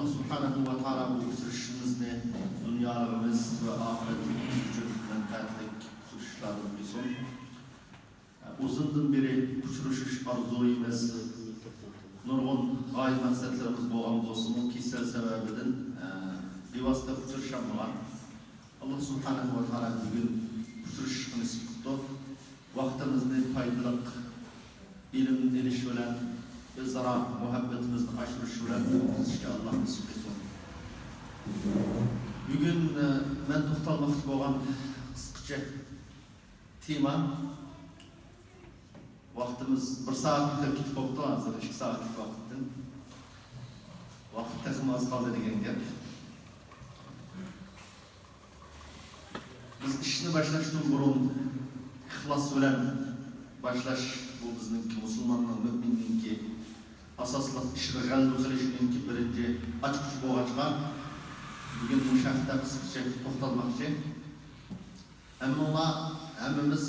Allah subhanahu wa ta'ala bu uçuruşumuzda dünyalarımız ve ahiretimiz için menfaatlik uçuruşlarını bilsin. Uzundan beri uçuruşuş arzuyumuz, nurgun gayet maksatlarımız boğamız olsun. O kişisel sebebiden bir vasıta uçuruşamılar. Allah subhanahu wa ta'ala bugün uçuruşunu sıkıntı. Vaktimizde faydalık, ilim gelişilen, bizlere muhabbetimizde aşırışılan inşallah nasip etsin. Bugün ben to'xtalmoqchi bo'lgan qisqacha tema vaqtimiz 1 soat ketib qoldi, hozir 2 soatlik vaqtdan vaqt taqimiz qoldi degan gap. Biz ishni boshlashdan burun ixlos bilan boshlash bu bizningki musulmonning mo'minninki asosli ishni g'alaba qilishninki birinchi ochqich bo'lgancha bugün bu şartta kısaca to'xtalmoqchi. Amma hammamiz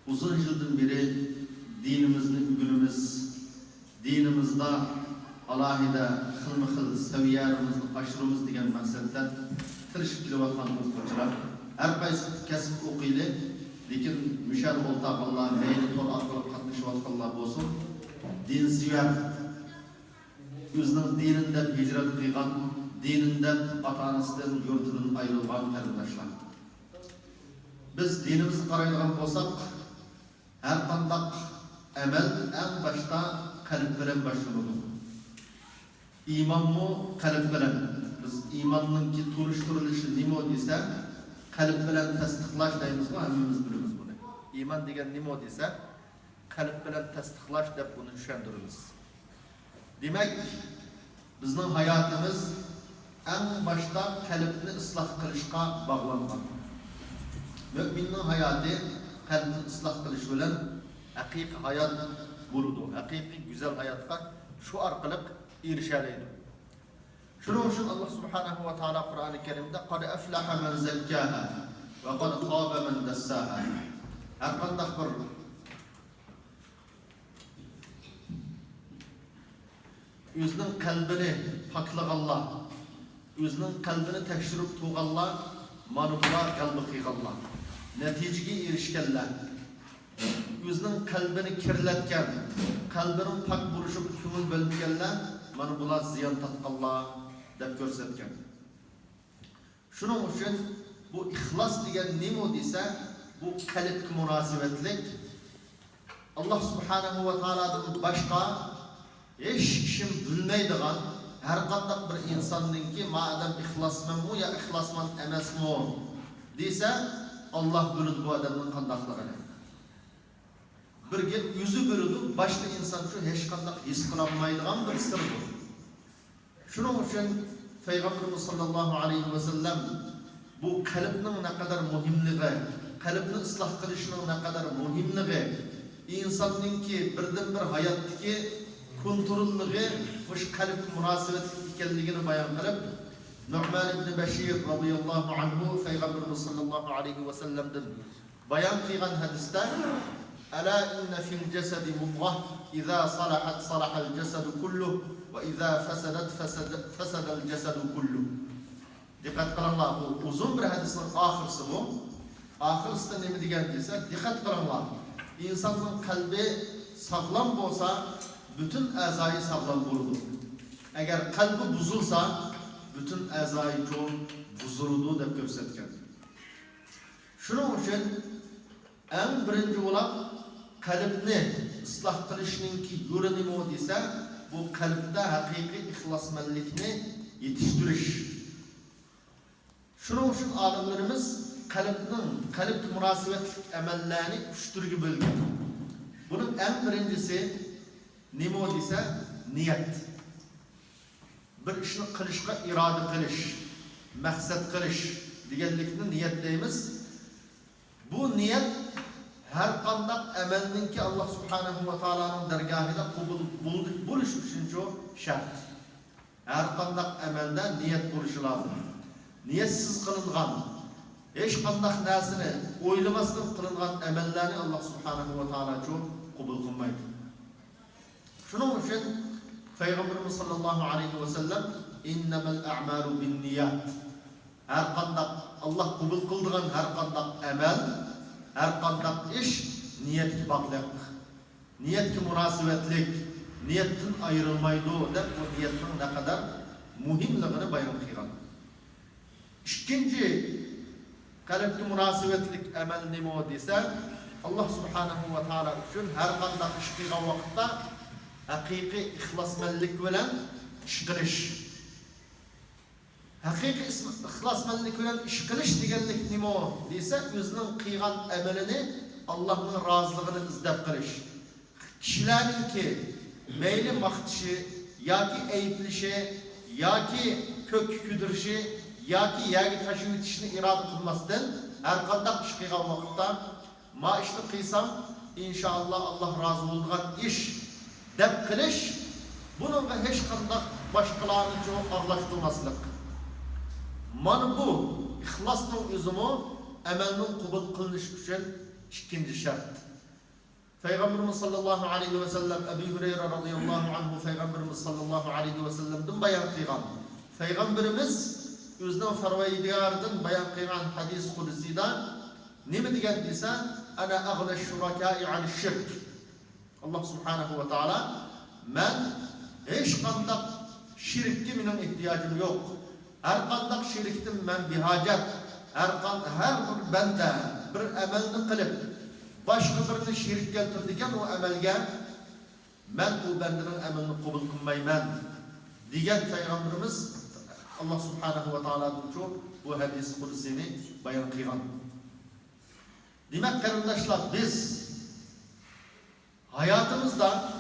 uzun yıldan beri dinimizni bugunimiz dinimizda alohida xilma-xil saviyamizni oshiramiz degan maqsaddan tirishib kelayotgan o'quvchilar har qaysi kasb o'qiydi, lekin mushal o'rtoqlar mayli to'r orqali qatnashayotganlar bo'lsin, dinsevar o'zining dinida hijrat qilgan, dininden, ata-anasından, yurtundan ayrılgan kardeşler. Biz dinimizi qaraydigan bolsak, her qandaq amel en başta kalp bilen başlanır. İman mı kalp bilen? Biz imanınki turuşturuluşu nima desa, kalp bilen tasdiqlash deymiz mi? Hammamiz bilamiz bunu. İman degan nima desa, kalp bilen tasdiqlash deb bunu tushundiramiz. Demek bizning hayatımız en başta kalbini ıslah kılışqa bağlangan. Müminnin hayatı kalbini ıslah kılış bilen hakiki hayat buludu. Hakiki güzel hayatka şu arkalık erişeliydi. Şunun için Allah subhanahu wa ta'ala Kur'an-ı Kerim'de قَدْ أَفْلَحَ مَنْ زَكَّاهَا وَقَدْ خَابَ مَنْ دَسَّاهَا. Her kandak bir özünün kalbini paklığallah, özünün kalbini tekşirip tuğallar, manublar kalbi kıygallar. Neticeye erişkenler, özünün kalbini kirletken, kalbinin pak buruşup kümül bölmeyenler, manublar ziyan tatkallar dep görsetken. Şunun için bu ihlas diyen nimo dese, bu kalp münasebetlik, Allah subhanahu wa ta'ala'dan başka hiç kişim bilmeydiğen, her qandaq bir insanın ki madem ihlasman mu ya ihlasman emas mu dese Allah bilir bu adamın qandaqlığını. Bir yüzü bildi, başka insan şu hiç qandaq his qılamaydigan bir sır bu. Şunun için Peygamberimiz sallallahu aleyhi ve sellem bu kalbinin ne kadar muhimliği, kalbini ıslah kılışının ne kadar muhimliği, insanın ki birden bir hayattaki kontrollüğü, hoş kalp münasebetlik ikenligini bayan kılıp, Nu'man ibn Beşir radıyallahu anhu, Peygamberimiz sallallahu aleyhi ve sellem'den bayan kıygan hadiste, Ala inne fil cesedi mudgah, İza salahat salahal cesedu kulluh, ve iza fesedet fesedel cesedu kulluh. Dikkat kılanlar, bu uzun bir hadisin ahırsı bu. Ahırsı da ne mi diyeceğse, dikkat kılanlar. İnsanın kalbi sağlam olsa, bütün azayı sağlam bulunur. Eğer kalbi buzulsa, bütün azayı çok buzulduğu da gösterken. Şunun için en birinci olan kalbini ıslah kılışının ki yürünümü o dese, bu kalpte hakiki ihlasmanlikini yetiştiriş. Şunun için alimlerimiz kalp münasebetlik emellerini 3 türlü bölgen. Bunun en birincisi nima desa niyet. Bir ishni qilishga iroda qilish, maqsad qilish deganlikni niyet deymiz. Bu niyet her qandaq amalninki Allah subhanahu wa ta'ala'nın dergahida qabul bo'lish uchun shart. Her qandaq amalda niyet bo'lishi lozim. Niyetsiz qilingan, hech qandaq narsani o'ylamasdan qilingan amallarni Allah subhanahu wa ta'ala qabul qilmaydi. Şunun için Peygamberimiz sallallahu aleyhi ve sellem innemel a'malu bin niyat. Her kandak Allah kubul kıldığın her kandak emel, her kandak iş niyet ki baklık. Niyet ki münasebetlik, niyetin ayrılmaydı da o niyetin ne kadar muhimliğini bayan kıygan. İkinci kalpki münasebetlik emel nime o dese Allah subhanahu ve taala için her kandak iş kıygan vakitte hakiki ihlasmenlik bilen iş kılış. Hakiki ihlasmenlik bilen iş kılış degenlik nime o dese özünün kıygan emelini Allah'ın razılığını izdep kılış. Kişilerin ki meyli maktışı, ya ki eyplişi, ya ki kök küdürüşü, ya ki yagi taşı bitişini irade kılmasından her kandak iş kıygan vakitte ma işini kıysam inşallah Allah razı olduğun iş dep kılış bunun ve hiç kandak başkalarını çok arlaştırmasılık. Mana bu ihlasının üzümü emelinin kubul kılınış için ikinci şart. Peygamberimiz sallallahu aleyhi ve sellem Ebu Hureyre radıyallahu anhu Peygamberimiz sallallahu aleyhi ve sellem'den bayan kıygan. Peygamberimiz özünün farvaydigardan bayan kıygan hadis kudüsida ne diyen dese ana ağne şurakâi an şirk. Allah subhanahu ve taala men hiç kandak şirkki minin ihtiyacım yok. Her kandak şirktim men bir hacet. Her bir bende bir emelini kılıp başka birini şirk keltirdiken o emelge men o bendenin emelini kubul kılmayman diyen Peygamberimiz Allah subhanahu ve ta'ala'nın çok bu hadis kudüsini bayan kıygan. Demek kardeşler biz hayatımızda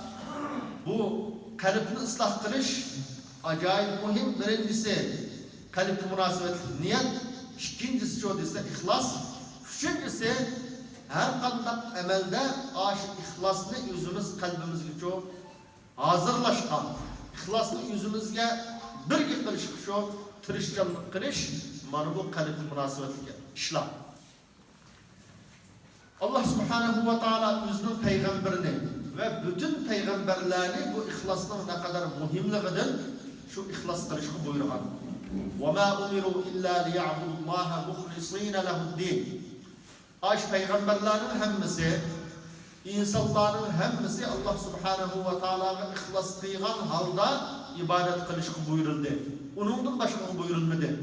bu kalbini ıslah kılış acayip mühim. Birincisi kalp münasebetli niyet, ikincisi şu ise ihlas, üçüncüsü her kandak emelde aşık ihlasını yüzümüz kalbimizge çok hazırlaşkan, ihlasını yüzümüzge bir kılış şu tırışcanlık kılış, mana bu kalp münasebetli işler. Allah subhanahu ve taala özünün peygamberini ve bütün peygamberlerini bu ihlasının ne kadar mühimliğinden şu ihlas kılışını buyurgan. وَمَا أُمِرُوا إِلَّا لِيَعْبُدُوا اللّٰهَ مُخْلِصِينَ لَهُ الدِّينَ. Aş peygamberlerin hemmisi, insanların hemmisi Allah subhanahu ve ta'ala'ya ihlas kıygan halda ibadet kılışını buyuruldu. Onundan başka buyurulmadı.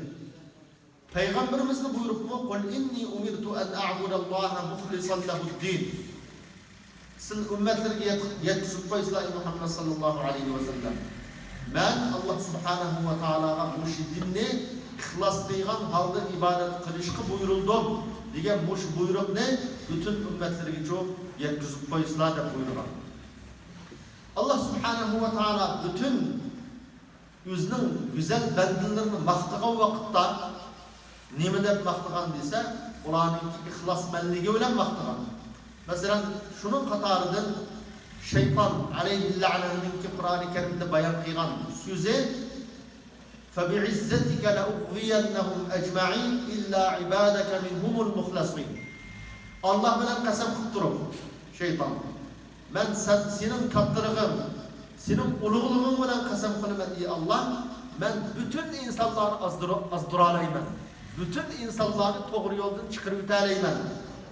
Peygamberimiz ne buyurup mu? قُلْ إِنِّي أُمِرْتُ أَنْ أَعْبُدَ اللّٰهَ مُخْلِصًا لَهُ الدِّينَ. Siz ümmetlerine yetkizip koysunlar Muhammed sallallahu aleyhi ve sellem. Ben Allah subhanahu ve ta'ala'ya bu dinni ihlas kıygan halda ibadet kılışkı buyuruldum. Diye bu buyruk ne? Bütün ümmetlerine çok yetkizip koysunlar da buyurgan. Allah subhanahu ve ta'ala bütün yüzünün güzel bendilerini maktıgan vakitte nime dep maktıgan dese Kur'an'ın ihlas menligi bilen maktıgan. Mesela şunun katarıdan şeytan aleyhillâ'nın ki Kur'an-ı Kerim'de bayan kıygan sözü فَبِعِزَّتِكَ لَاُغْوِيَنَّهُمْ اَجْمَعِينَ اِلَّا عِبَادَكَ مِنْهُمُ الْمُخْلَصِينَ. Allah bilen kasem kutturup şeytan. Ben senin kattırığın, senin uluğluğun bilen kasem kılım ey Allah. Ben bütün insanları azduralayman. Bütün insanları doğru yoldan çıkarıp öteleyman.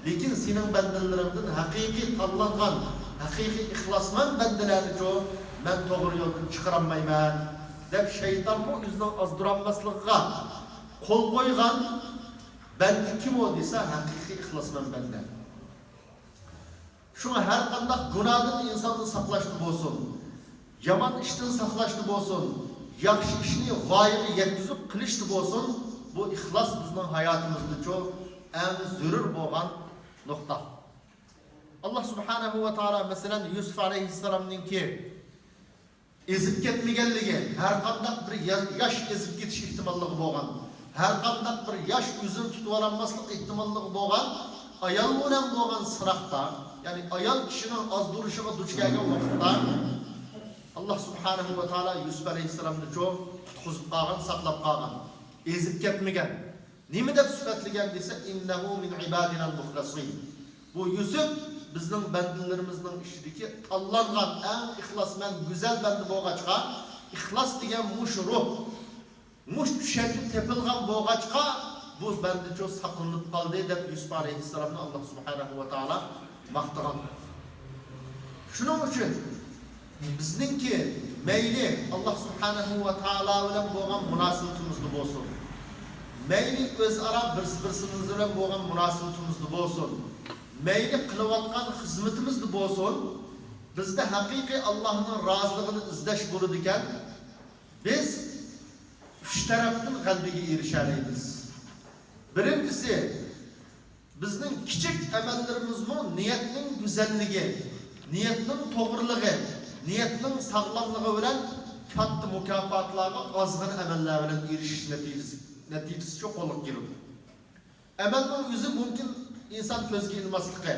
Lekin senin bendelerinden hakiki tanlangan, hakiki ihlasman bendeleri çoğu ben doğru yoldan çıkaramayman. Dep şeytan bu yüzden azduranmaslığa kol koygan bende kim o dese hakiki ihlasman bende. Şuna her kandak günahdan insanın saklaştı olsun. Yaman işten saklaştı olsun. Yakşı işini gayri yetkizip kılıştı olsun. Bu ihlas bizim hayatımızda çok en zürür boğan nokta. Allah subhanahu ve taala mesela Yusuf aleyhisselam'ın ki ezip ketmegenligi, her kandak bir yaş ezip ketiş ihtimallığı boğan, her kandak bir yaş üzüm tutuvalanmaslık ihtimallığı boğan, ayal önem boğan sırakta, yani ayal kişinin az duruşuna duç gelgen vakitte Allah subhanahu ve taala Yusuf aleyhisselam'ını çok tutkuzup kalgan, saklap kalgan, ezip ketmegen. Nimi dep süfetligen dese innehu min ibadinal muhlasin. Bu Yusuf bizning bandalarimizning ishidagi tanlangan eng ixlosmand go'zal banda bo'lg'achqa, ixlos degan mush ruh, mush tushuncha tepilgan bo'lg'achqa bu banda çok saqlanib qoldi deb Yusuf alayhissalomni Alloh subhanahu va taolo maqtagan. Shuning uchun bizningki mayli Alloh subhanahu va taolo bilan bo'lgan munosabatimizda bo'lsin. Mayli o'zaro bir-birimiz bilan bo'lgan munosabatimizda bo'lsin. Mayli qilayotgan xizmatimizda bo'lsin. Bizda haqiqiy Allohning roziligini izlash bo'ladi ekan, biz uch tarafdan g'alabaga erishamiz. Birincisi, bizning kichik amallarımızmı niyetning güzelligi, niyetning to'g'riligi, niyetning sağlamlığı bilan katta mukofotlarga ozg'in amallar bilan erishish natijasi çok qo'lga keladi. Amalning o'zi mumkin inson ko'zga ilmasligi,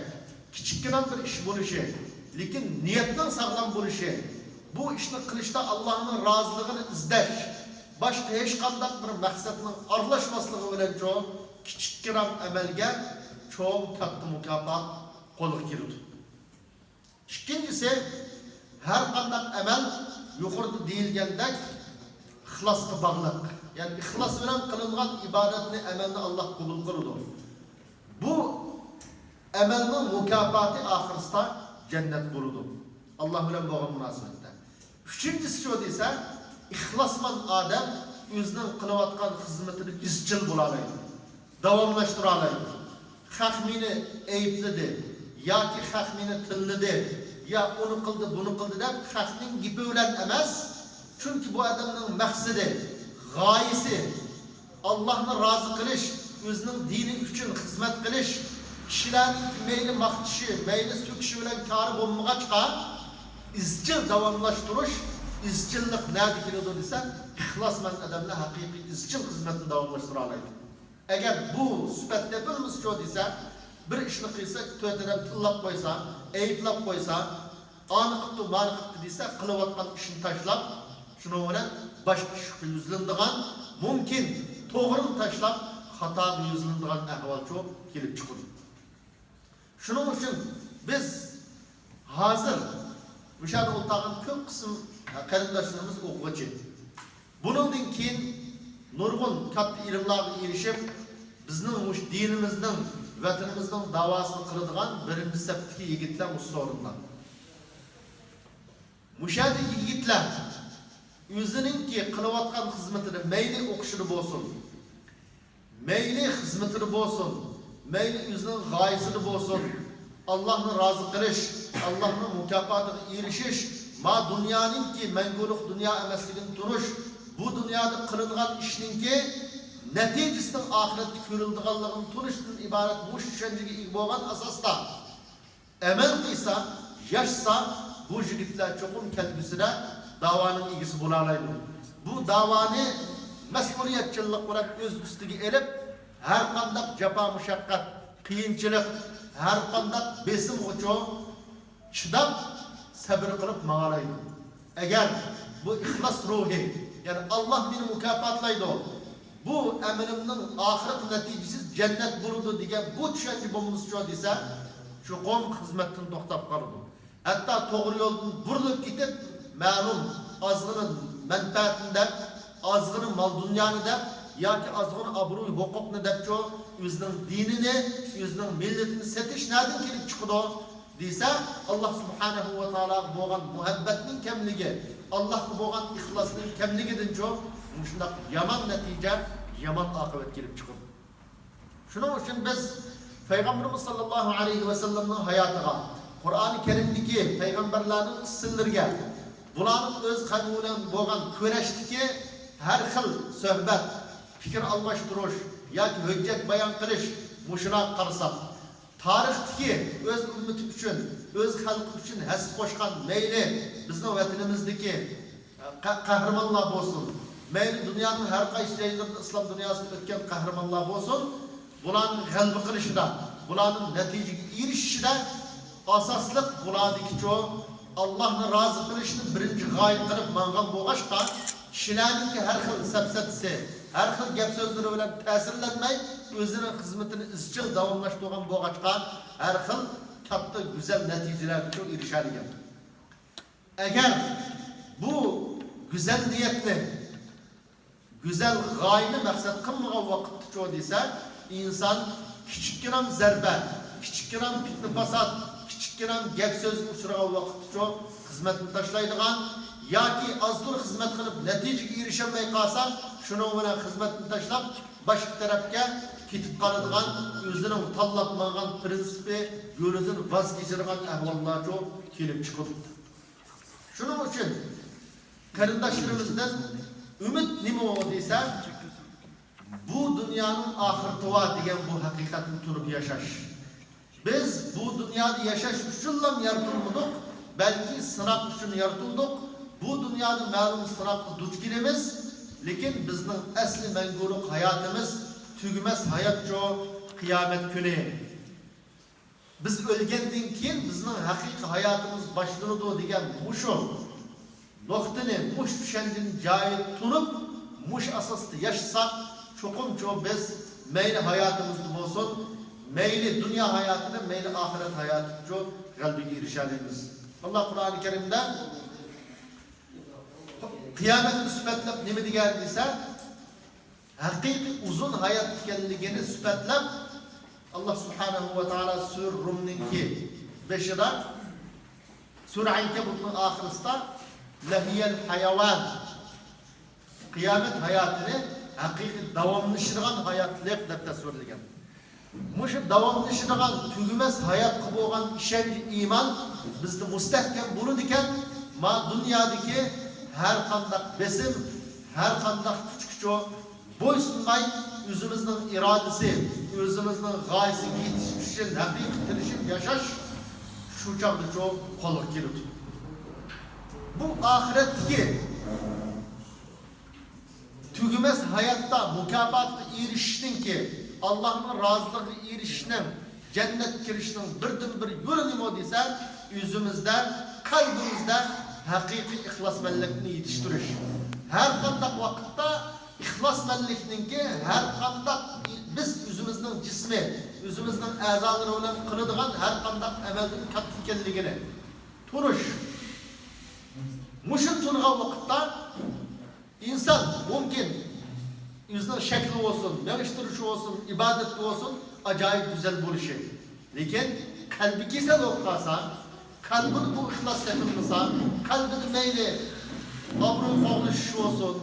kichikkina bir ish bo'lishi, lekin niyetning sağlam bo'lishi, bu ishni qilishda Allohning roziligini izlash, başka hech qanday bir maqsadning aralashmasligi bilan çok kichikkina amalga çok katta mukofot qo'lga keladi. İkincisi, her qanday amal yuqorida deyilgandek ixlosga bog'liq. Yani ixlos bilan qilingan ibodatni amalni Alloh qabul qiladi. Bu amalning mukofoti oxirisida jannat bo'ladi. Alloh bilan bo'lgan munosabatda. Uchinchisi shu desa, ixlosmand odam o'zining qilayotgan xizmatini izchil bo'la oladi. Davomlashtira oladi. Haq meni aybladi yoki haq meni tilladi, ya onu qildi, bunu qildi deb haqning gapi bilan emas, chunki bu odamning maqsadi, g'oyasi Allohni rozi qilish, o'zining dini uchun xizmat qilish, kishilarning mayli maqtishi, mayli so'kishi bilan kori bo'lmag'achqa izchil davomlashtirish, izchillik nima keladi desa, ixlosmand odamlar haqiqiy izchil xizmatni davomlashtira oladi. Agar bu sifat tepilmas shu desa, bir ishni qilsa, to'tadan tillab qo'ysa, ayblab qo'ysa, ani qildi, mani qildi desa, qilayotgan ishni tashlab, shuni bilan boshqa ishga yuzlanadigan, mumkin to'g'rini tashlab, xatoga yuzlanadigan ahvol çok kelib chiqadi. Shuning uchun biz hozir o'sha o'ltag'in ko'p qism qarindoshlarimiz o'quvchi. Buningdan keyin nurg'un katta ilmlarga erishib, bizning dinimizning, vatanimizning davosini qiladigan birinchi saptiki yigitlar musorunlar. Mushadi yigitlar o'ziningki qilayotgan xizmatini mayli o'qishida bo'lsin, mayli xizmatida bo'lsin, mayli o'zining g'oyasida bo'lsin, Allohni rozi qilish, Allohning mukofotiga erishish, ma dunyoninki mangulik dunyo emasligini tunish, bu dunyoda qilingan ishninki natijasining oxiratda ko'riladiganligini tunishdan iborat bu tushunchaga ega bo'lgan asosda amal qilsa, yashsa, bu yigitlar cho'qim kelgusida da'voning egisi bo'la oladi. Bu da'voni mas'uliyatchilik bilan o'z ustiga elib, har qanday jafo mushaqqat, qiyinchilik, har qanday besim uchun chidab, sabr qilib ma'olaydi. Agar bu ixlos ruhi, yani Allah meni mukofotlaydi, bu amalimning oxirat natijasi jannat bo'ladi degan bu tushuncha bo'lmasa desa, shu qom xizmatdan to'xtab qoladi. Hatta to'g'ri yo'ldan burilib ketib, ma'lum ozg'ini manfaatini, ozg'ini mol dunyoni deb yoki ozg'ini obro'y huquqni deb o'zining dinini, o'zining millatini setish nadan kelib chiqadi desa, Alloh subhanahu va taolo bo'lgan muhabbatning kamligi, Allohga bo'lgan ixlosning kamligidan shunday yomon natija, yomon oqibat kelib chiqadi. Shuning uchun biz Payg'ambarimiz sallallohu alayhi va sallamning hayotiga, Qur'oni Karimdagi payg'ambarlarning qissallariga, bularning o'z qavmi bilan bo'lgan kurashdagi har xil suhbat, fikr almashtirish yoki hujjat bayon qilish mushuna qarasak, tarixdagi o'z ummati uchun, o'z xalqi uchun hasb qo'shgan mayli bizning vatanimizdagi qahramonlar bo'lsin, mayli dunyoning har qaysi joylarida islom dunyosida o'tgan qahramonlar bo'lsin, bularning g'alaba qilishida, bularning natijaga erishishida asosliq bulardagi Allohni rozi qilishni birinchi g'oya qilib mangan bo'lg'achqa, kishilarning har xil safsatisi, har xil gap so'zlari bilan ta'sirlanmay, o'zining xizmatini izchil davomlashtirgan bo'lg'achqa, har xil katta güzel neticeler çok erişerken. Eğer bu güzel niyetli, güzel gayni maksat kılmağa vakit çoğu ise insan küçükken zerbe, küçükken fitne fasat, küçükken gep sözün uçurağı vakit çoğu hizmetini taşlaydıgan ya ki azdır hizmet kılıp neticeye erişemey kalsa şunu bilen hizmetini taşlap başka tarafga ketip qoladigan o'zining tanlapmagan prinsipi yo'lidan voz kechirgan ahvollar çok kelib chiqadi. Shuning uchun qarindoshlarimizdan umid nima desa bu dunyoning oxirati va degan bu haqiqatni turib yashash. Biz bu dunyoda yashash uchun ham yaratilmadik, balki sinoq uchun yaratildik. Bu dunyoda ma'lum sinoqqa duch kelamiz, lekin bizning asli mangulik hayotimiz tügümez hayat çoğu kıyamet günü. Biz ölgenden keyin bizning haqiqiy hayotimiz boshlanadi degan mushu nuqtani mush tushandin joyi turib mush asosda yashasak cho'qimchoq biz mayli hayotimizni bo'lsin, mayli dunyo hayotini, mayli oxirat hayotini g'alabaga erishamiz. Allah Qur'oni Karimda qiyomatni sifatlab nima degan desa haqiqiy uzun hayat ekanligini sifatlab Allah Subhanahu va taolo Sur Rumninki 5'da Sur Ankabutning oxirisida lahiyal hayavan qiyomat hayotini haqiqiy davomlashtirgan hayotlik deb tasvirlagan. Mushu davomlashtirgan tugumas hayot qilib bo'lgan ishonch iymon bizni mustahkam bo'ladi ekan, ma dunyodagi har qanday besim, har qanday kuch-kuch boysunmay özümüzün iradesi, özümüzün gayesiga yetiş için, haqiqiy tirishib yashash shu chog'da çok qo'lga keladi. Bu oxiratdagi tugumas hayotda mukofotga erishishninki, Allohning roziligiga erishishning, jannat kirishning birdan bir yo'li nima desa, o'zimizda, qalbimizda haqiqiy ixlosmandlikni yetishtirish. Har qanday vaqtda İxlasmandlikninki her qanday biz o'zimizning jismi, o'zimizning a'zolari bilan qiladigan har qanday amalning katta ekanligini turish. Mushu turgan vaqtda inson mumkin o'zining shakli olsun, yag'ishtirishi olsun, ibadeti olsun acayip güzel bo'lishi. Lekin qalbi kasal bo'lsa, qalbini bu ixlos topilmasa, qalbida mayli obro' qo'g'lishi olsun,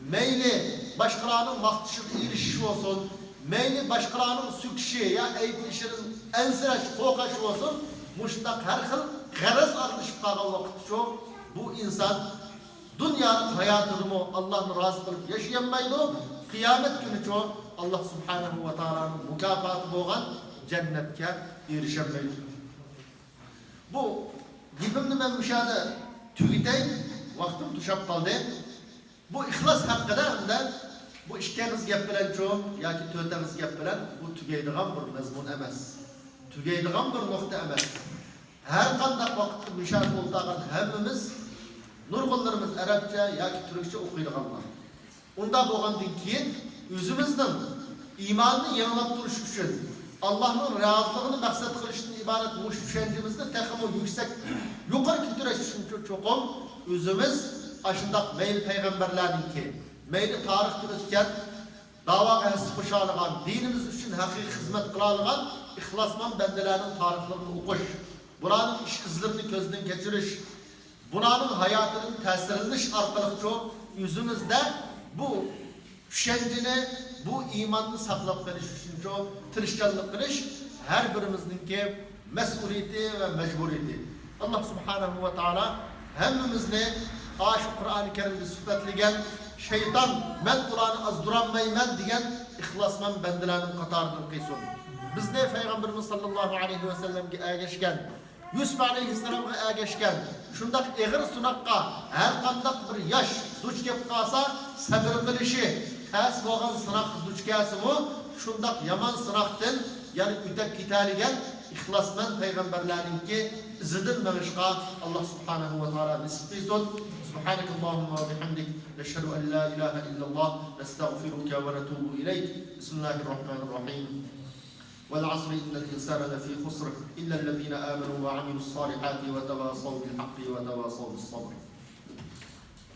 meyli başkalarının maktışık erişişi olsun, meyli başkalarının süküşü ya eğitimşinin ensiraş, kokaşı olsun, muştak her yıl garaz artışıp kalan vakit çok, bu insan dünyanın hayatını mı Allah'ın razı kılıp yaşayamaydı, kıyamet günü çok Allah Subhanahu ve Taala'nın mükafatı boğan cennetke erişemaydı. Bu gibimni ben müşahede tügüteyim, vaktim tuşap kaldı. Bu ihlas hakkında da bu işkeniz gap bilen çoğun yoki to'rtamiz gap bilen bu tugaydigan bir mazmun emas. Tugaydigan bir nuqta emas. Her qanday vaqtda müşahid bo'lgan hammamiz nurg'unlarimiz arabcha yoki turkcha o'qiydiganlar. Unda bo'lgandan keyin o'zimizning iymonni yanglab turish uchun Allohning roziligini maqsad qilishdan iborat mush tushunchamizni texmo yuksak yuqori keltirish uchun cho'qim o'zimiz aşındak meyli peygamberlerinki, meyli tarihte ötken, davaga hasip koşalıgan, dinimiz için hakiki hizmet kılalıgan, ihlasman bendelerinin tarihlerini okuş, buranın iş izlerini gözden geçiriş, bunanın hayatının tesirleniş arkalıkçı yüzümüzde bu düşünceni, bu imanını saklap veriş için çok tirişkanlık kılış, her birimizinki mesuliyeti ve mecburiyeti. Allah Subhanahu ve Taala hemmimizni aşık Kur'an-ı Kerim'de sübetligen şeytan men Kur'an'ı azduranmayman diyen ihlasman bendilerinin katarıdır kıysun. Biz ne Peygamberimiz sallallahu aleyhi ve sellem'e ergeçken, Yusuf aleyhisselam'a ergeçken, şundak eğir sunakka her kandak bir yaş duç kep kalsa sabır bilişi, ters boğan sınak duç kelse mu, şundak yaman sınaktın yani ütek gitaligen ihlasman peygamberlerinki izidin mevişka Allah Subhanahu ve Teala nisbizun. سبحانك اللهم وبحمدك نشهد أن لا إله إلا الله نستغفرك ونتوب إليك بسم الله الرحمن الرحيم والعصر إن الإنسان لفي خسر إلا الذين آمنوا وعملوا الصالحات وتواصوا بالحق وتواصوا بالصبر